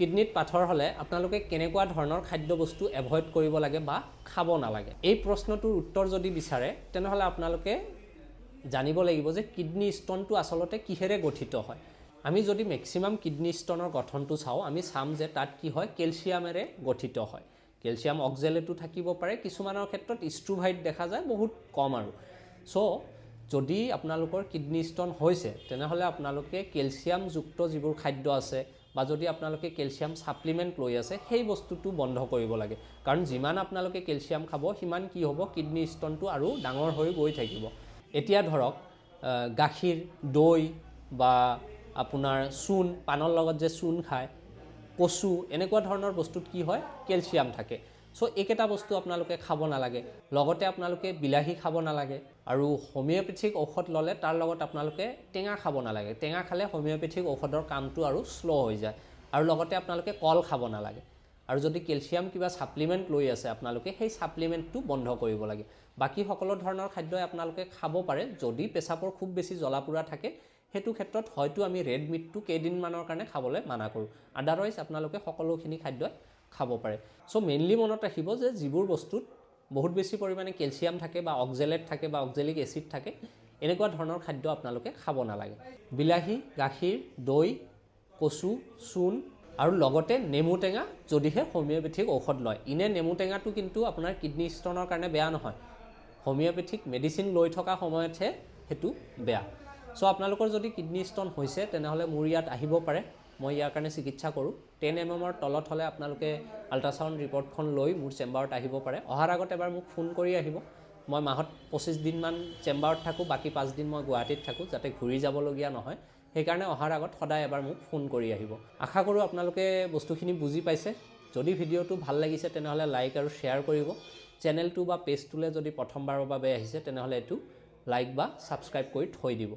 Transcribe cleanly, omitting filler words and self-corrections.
কিডনিত পাথৰ হ'লে আপোনালোকে কেনেকুৱা ধৰণৰ খাদ্যবস্তু এভয়েড কৰিব লাগে বা খাব নালাগে এই প্ৰশ্নটোৰ উত্তৰ যদি বিচাৰে তেনেহ'লে আপোনালোকে জানিব লাগিব যে কিডনি ষ্টনটো আসলতে কিহেৰে গঠিত হয় আমি যদি ম্যাক্সিমাম কিডনি ষ্টনৰ গঠনটো চাওঁ আমি চাম যে তাত কি হয় ক্যালসিয়ামেৰে গঠিত হয় ক্যালসিয়াম অক্সালেটো থাকিব পাৰে কিছুমানৰ ক্ষেত্ৰত স্ট্ৰোভাইট দেখা যায় বহুত কম আৰু সো যদি আপোনালোকৰ কিডনি ষ্টন হৈছে তেনেহ'লে আপোনালোকে ক্যালসিয়াম যুক্ত যিবোৰ খাদ্য আছে বা যদি আপোনালোকে ক্যালসিয়াম সাপ্লিমেন্ট লৈ আছে সেই বস্তুটো বন্ধ কৰিব লাগে কাৰণ যিমান আপোনালোকে ক্যালসিয়াম খাব সিমান কি হ'ব কিডনি ষ্টনটো আৰু ডাঙৰ হৈ গৈ থাকিব এতিয়া ধৰক গাখীৰ দৈ বা আপোনাৰ চূণ পানৰ লগত যে চূণ খায় কচু এনেকুৱা ধৰণৰ বস্তুত কি হয় ক্যালসিয়াম থাকে সো একেটা বস্তু আপোনালোকে খাব নালাগে লগতে আপোনালোকে বিলাহী খাব নালাগে আৰু হোমিওপ্যাথিক ঔষধ ললে তাৰ লগত আপোনালোকে টেঙা খাব নালাগে টেঙা খালে হোমিওপ্যাথিক ঔষধৰ কামটো আৰু স্লো হৈ যায় আৰু লগতে আপোনালোকে কল খাব নালাগে আৰু যদি ক্যালসিয়াম কিবা সাপ্লিমেন্ট লৈ আছে আপোনালোকে সেই সাপ্লিমেন্টটো বন্ধ কৰিব লাগে বাকি সকলো ধৰণৰ খাদ্যই আপোনালোকে খাব পাৰে যদি পেছাবৰ খুব বেছি জ্বলাপুৰা থাকে হেতু ক্ষেত্ৰত হয়তো আমি ৰেড মিটটো কেইদিন মানৰ কাৰণে খাবলৈ মানা কৰো আদাৰৱাইজ আপোনালোকে সকলোখিনি খাদ্য খাব পাৰে সো মেইনলি মনত ৰাখিব যে যিবোৰ বস্তুত বহুত বেছি পৰিমাণে ক্যালসিয়াম থাকে বা অক্সালেট থাকে বা অক্সালিক এসিড থাকে এনেকুৱা ধৰণৰ খাদ্য আপোনালোকে খাব নালাগে বিলাহী গাখীৰ দৈ কচু চূণ আৰু লগতে নেমু টেঙা যদিহে হোমিওপ্যাথিক ঔষধ লয় ইনে নেমু টেঙাটো কিন্তু আপোনাৰ কিডনি ষ্টনৰ কাৰণে বেয়া নহয় হোমিওপ্যাথিক মেডিসিন লৈ থকা সময়তহে হেতু বেয়া সো আপোনালোকৰ যদি কিডনি ষ্টন হৈছে তেনেহলে মোৰ ইয়াত আহিব পাৰে মই ইয়াৰ কাৰণে চিকিৎসা কৰো 10 mm ৰ তলত হলে আপোনালোকে আল্ট্ৰাসাউন্ড ৰিপৰ্টখন লৈ মোৰ চেম্বাৰত আহিব পাৰে অহাৰ আগত এবাৰ মোক ফোন কৰি আহিব মই মাহত 25 দিন মান চেম্বাৰত থাকো বাকি 5 দিন মই গুৱাহাটীত থাকো যাতে ঘূৰি যাব লগিয়া নহয় সেই কাৰণে অহাৰ আগত সদায় এবাৰ মোক ফোন কৰি আহিব আশা কৰো আপোনালোকে বস্তুখিনি বুজি পাইছে যদি ভিডিওটো ভাল লাগিছে তেনেহলে লাইক আৰু শেয়াৰ কৰিব চেনেলটো বা পেজটোলে যদি প্ৰথমবাৰৰ বাবে আহিছে তেনেহলে এটো লাইক বা সাবস্ক্ৰাইব কৰি থৈ দিব